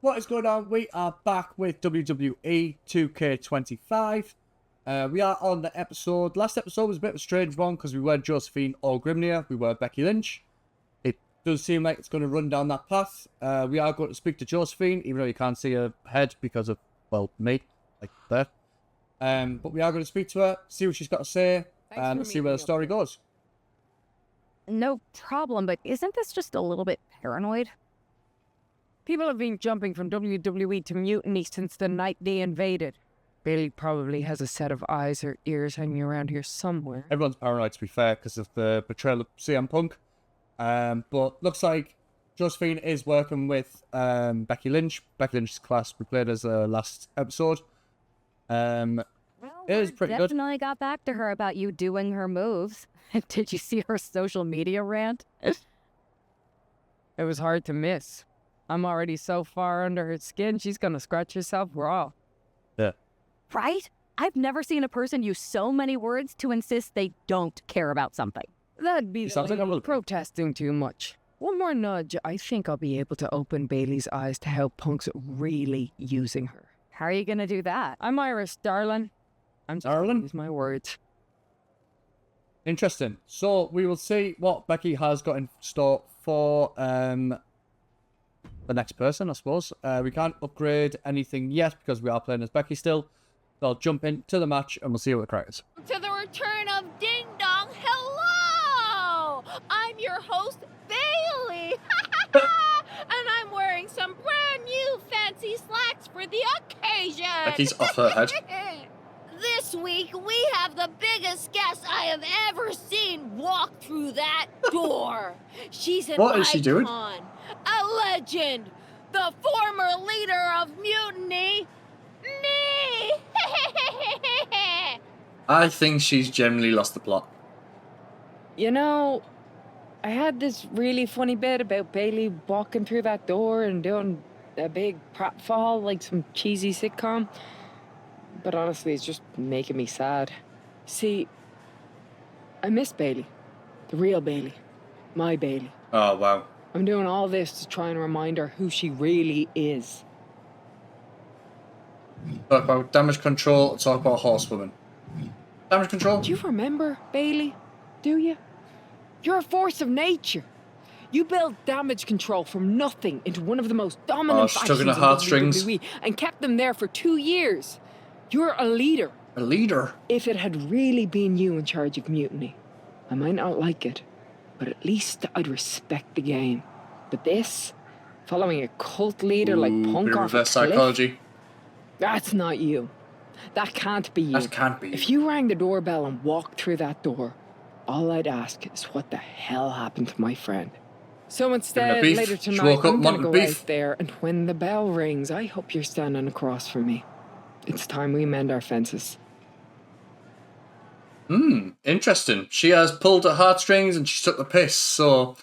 What is going on? We are back with WWE 2K25. We are on the episode. Last episode was a bit of a strange one because we were Josephine or Grimnir. We were Becky Lynch. It does seem like it's going to run down that path. We are going to speak to Josephine, even though you can't see her head because of, well, me, like there. But we are going to speak to her, see what she's got to say, and see where the story goes. No problem, but isn't this just a little bit paranoid? People have been jumping from WWE to Mutiny since the night they invaded. Bailey probably has a set of eyes or ears hanging around here somewhere. Everyone's paranoid, to be fair, because of the betrayal of CM Punk. But looks like Josephine is working with Becky Lynch. Becky Lynch's class we played as last episode. It was pretty good. Definitely got back to her about you doing her moves. Did you see her social media rant? It was hard to miss. I'm already so far under her skin, she's gonna scratch herself raw. Yeah. Right? I've never seen a person use so many words to insist they don't care about something. That'd be like protesting too much. One more nudge, I think I'll be able to open Bailey's eyes to how Punk's really using her. How are you gonna do that? I'm Iris, darling. I'm Darling? Use my words. Interesting. So we will see what Becky has got in store for the next person, I suppose. We can't upgrade anything yet because we are playing as Becky still. So I'll jump into the match and we'll see what the crack is. To the return of Ding Dong. Hello! I'm your host, Bailey. And I'm wearing some brand new fancy slacks for the occasion. Becky's off her head. This week, we have the biggest guest I have ever seen walk through that door. She's an What icon, is she doing? a legend, the former leader of Mutiny, me. I think she's generally lost the plot. You know, I had this really funny bit about Bailey walking through that door and doing a big pratfall like some cheesy sitcom. But honestly, it's just making me sad. See, I miss Bailey. The real Bailey. My Bailey. Oh, wow. I'm doing all this to try and remind her who she really is. Talk about damage control, talk about horsewoman. Damage control? Do you remember, Bailey? Do you? You're a force of nature. You built damage control from nothing into one of the most dominant stuck in factions the heartstrings. WWE and kept them there for 2 years. You're a leader. A leader? If it had really been you in charge of Mutiny, I might not like it, but at least I'd respect the game. But this, following a cult leader like Punk off a reverse cliff, psychology. that's not you. That can't be you. That can't be. If you rang the doorbell and walked through that door, all I'd ask is what the hell happened to my friend. So instead, beef. later She tonight, woke up I'm gonna wanting go beef. out there, and when the bell rings, I hope you're standing across from me. It's time we mend our fences. Interesting. She has pulled her heartstrings and she took the piss, so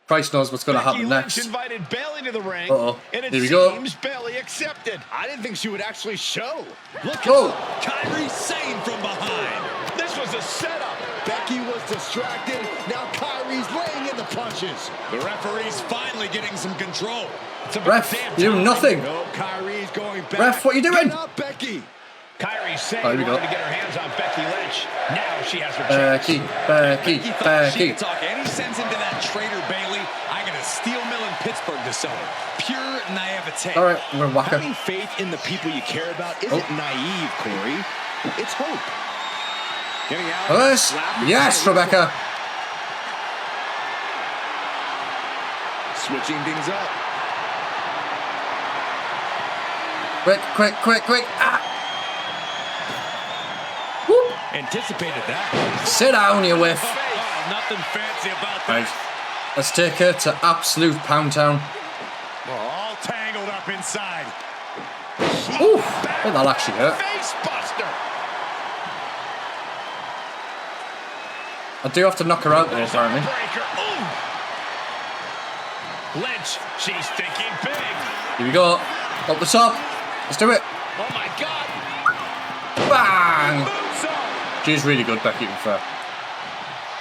Christ knows what's going to happen next. Becky Lynch invited Bailey to the ring, and it Here we go. seems Bailey accepted. I didn't think she would actually show. Look Whoa. at Kyrie Sane from behind. This was a setup. Becky was distracted. Now Kyrie's laying in the punches. The referee's finally getting some control. It's about Ref, damn you do time. nothing. No, Kyrie's going back. Ref, what are you doing? Get up, Becky. Kyrie Sane Oh, here we wanted go. to get her hands on Becky Lynch. Now she has her chance. Becky. She could talk any sense into that traitor Bailey. I got a steel mill in Pittsburgh to sell her. Pure naivete. All right, I'm going to whack her. Having faith in the people you care about isn't naive, Corey. It's hope. Getting out. Yes, yes, Rebecca. Switching things up. Quick. Ah. Anticipated that. Sit down, you whiff. Oh, nothing fancy about that. Right, let's take her to absolute Pound Town. We're all tangled up inside. Ooh, I think that'll actually hurt. Face buster. I do have to knock her out there, apparently. Breaker. Ooh. Lynch, she's thinking big. Here we go. Up the top. Let's do it. Oh my God. Bang! Moonsault. She's really good, Becky, to be fair.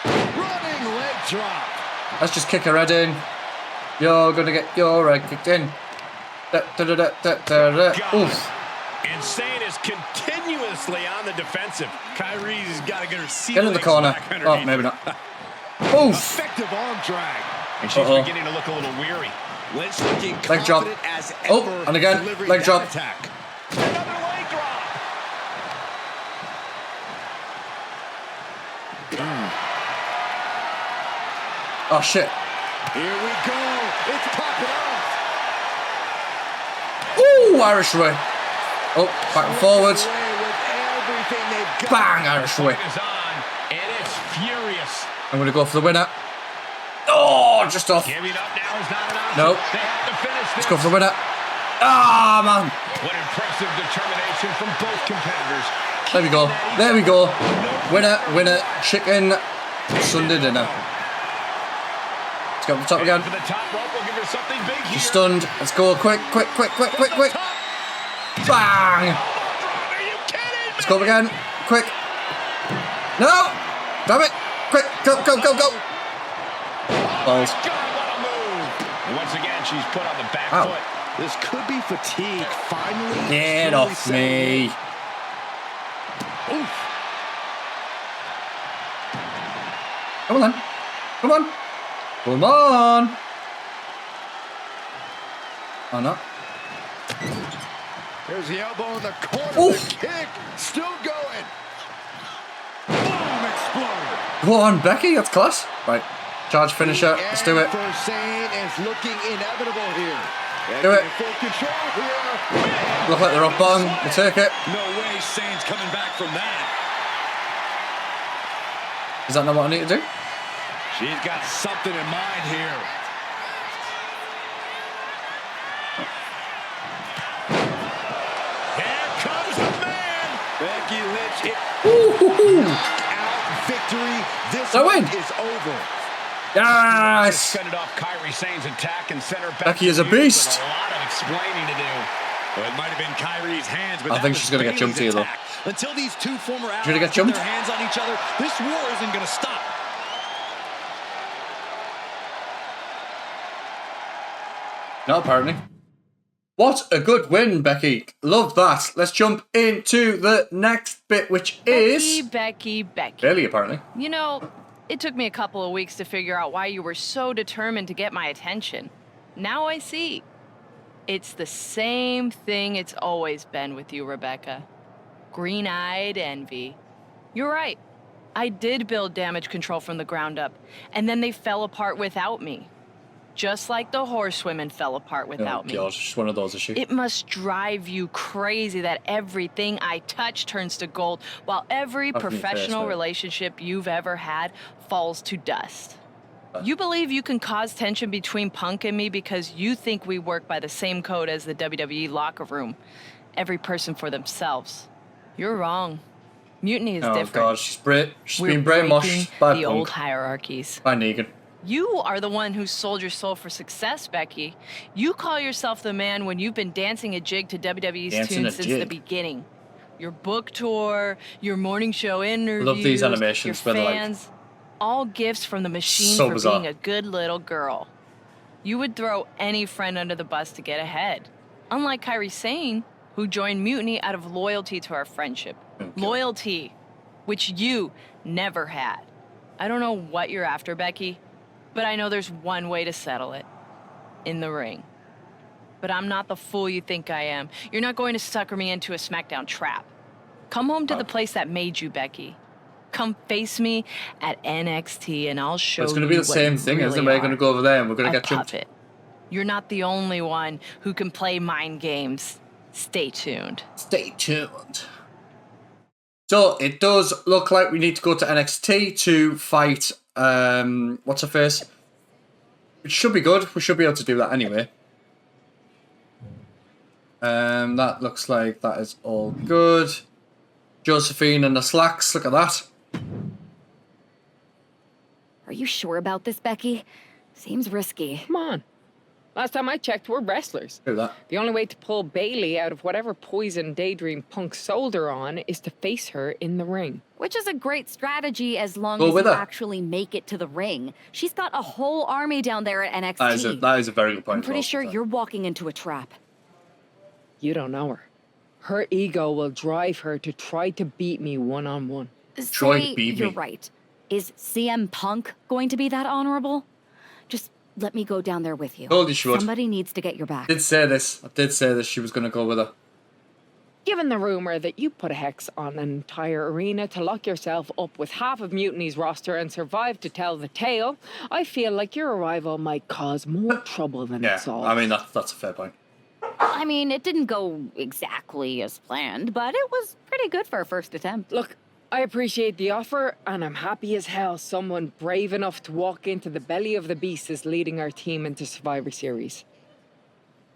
Running leg drop. Let's just kick her head in. You're going to get your head kicked in. Oof. Insane is continuously on the defensive. Kyrie's got to get her seat. Get in the corner. Oh, maybe not. Oof. Effective arm drag. And she's beginning to look a little weary. Lynch looking leg drop. as Oh, ever, and again, leg drop. Attack. Another leg drop. Oh, shit. Here we go. It's popping off. Ooh, Irish way. Oh, back and forward. With Bang, Irish way. Is on, and it's furious. I'm going to go for the winner. Oh, just off. Giving up now is not an option. Nope. They have to finish this. Let's go for the winner. Ah, man. What impressive determination from both competitors. There we go. There we go. Winner, winner, chicken Sunday dinner. Let's go up the top again. For the top rope, we'll give her something big here. She's stunned. Let's go quick, quick, quick, quick, quick, quick. Bang. Are you kidding me? Let's go up again. Quick. No. Damn it. Quick. Go, go, go, go. Balls. God, what a move. And once again, she's put on the back foot. This could be fatigue. Finally. Get off me. Oof. Come on then. Come on. Come on. Oh, no. There's the elbow in the corner. Oof. The kick. Still going. Boom. Exploded. Go on, Becky. That's class. Right. Charge finisher. Let's do it. For Sane is looking inevitable here. Do it. Full control here. Look like the rock bottom. We'll take it. No way Sane's coming back from that. Is that not what I need to do? She's got something in mind here. Here comes the man. Becky Lynch. Out victory. This one is over. Yes. Fended off Kairi Sane's attack and sent her back. Becky is a beast. A lot of explaining to do. Well, it might have been Kairi's hands, but I think she's going to get jumped here, though. Until these two former allies Should I get put jumped? their hands on each other, this war isn't going to stop. No, apparently. What a good win, Becky. Love that. Let's jump into the next bit, which is... Becky. Bailey, apparently. You know, it took me a couple of weeks to figure out why you were so determined to get my attention. Now I see. It's the same thing it's always been with you, Rebecca. Green-eyed envy. You're right. I did build damage control from the ground up, and then they fell apart without me. Just like the horsewomen fell apart without me. Oh, God, she's one of those, is she? It must drive you crazy that everything I touch turns to gold, while every professional relationship you've ever had falls to dust. You believe you can cause tension between Punk and me because you think we work by the same code as the WWE locker room. Every person for themselves. You're wrong. Mutiny is different. Oh, God, she's being breaking brainwashed by the Punk. old hierarchies. By Negan. You are the one who sold your soul for success, Becky. You call yourself the man when you've been dancing a jig to WWE's tunes since the beginning. Your book tour, your morning show interviews, love these animations, your by the way. fans, all gifts from the machine So for bizarre. being a good little girl. You would throw any friend under the bus to get ahead. Unlike Kairi Sane, who joined Mutiny out of loyalty to our friendship. Okay. Loyalty, which you never had. I don't know what you're after, Becky, but I know there's one way to settle it. In the ring. But I'm not the fool you think I am. You're not going to sucker me into a SmackDown trap. Come home to the place that made you, Becky. Come face me at NXT and I'll show you. It's going to be the same thing, isn't it? We're going to go over there and we're going to get jumped. You're not the only one who can play mind games. Stay tuned. Stay tuned. So, it does look like we need to go to NXT to fight, what's her face? Which should be good. We should be able to do that anyway. That looks like that is all good. Josephine and the Slacks, look at that. Are you sure about this, Becky? Seems risky. Come on. Last time I checked, we're wrestlers. Do that. The only way to pull Bailey out of whatever poison daydream Punk sold her on is to face her in the ring. Which is a great strategy as long Go as with you her. actually make it to the ring. She's got a whole army down there at NXT. That is a very good point. I'm pretty as well. sure you're walking into a trap. You don't know her. Her ego will drive her to try to beat me one-on-one. Troy Say beat you're me. right. Is CM Punk going to be that honorable? Just let me go down there with you. Told you she would. Somebody needs to get your back. I did say this she was going to go with her. Given the rumor that you put a hex on an entire arena to lock yourself up with half of Mutiny's roster and survive to tell the tale, I feel like your arrival might cause more trouble than Yeah, it solves. I mean, that's a fair point. I mean, it didn't go exactly as planned, but it was pretty good for a first attempt. Look, I appreciate the offer, and I'm happy as hell someone brave enough to walk into the belly of the beast is leading our team into Survivor Series.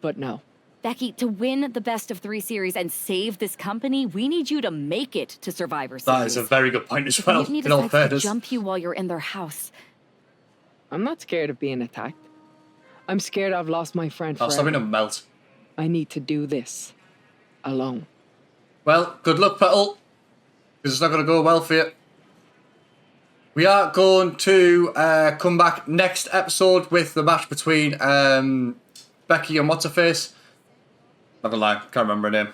But no. Becky, to win the best of 3 series and save this company, we need you to make it to Survivor Series. That is a very good point as If well, Mutiny in all decides to fairness. jump you while you're in their house. I'm not scared of being attacked. I'm scared I've lost my friend I'll stop in forever. and melt. I need to do this alone. Well, good luck, Petal. Because it's not going to go well for you. We are going to come back next episode with the match between Becky and What's-Her-Face. Not gonna lie, can't remember her name.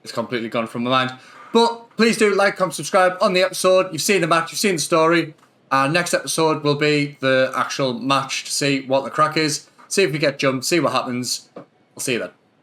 It's completely gone from my mind. But please do like, comment, subscribe on the episode. You've seen the match, you've seen the story. Next episode will be the actual match to see what the crack is. See if we get jumped, see what happens. I'll see you then.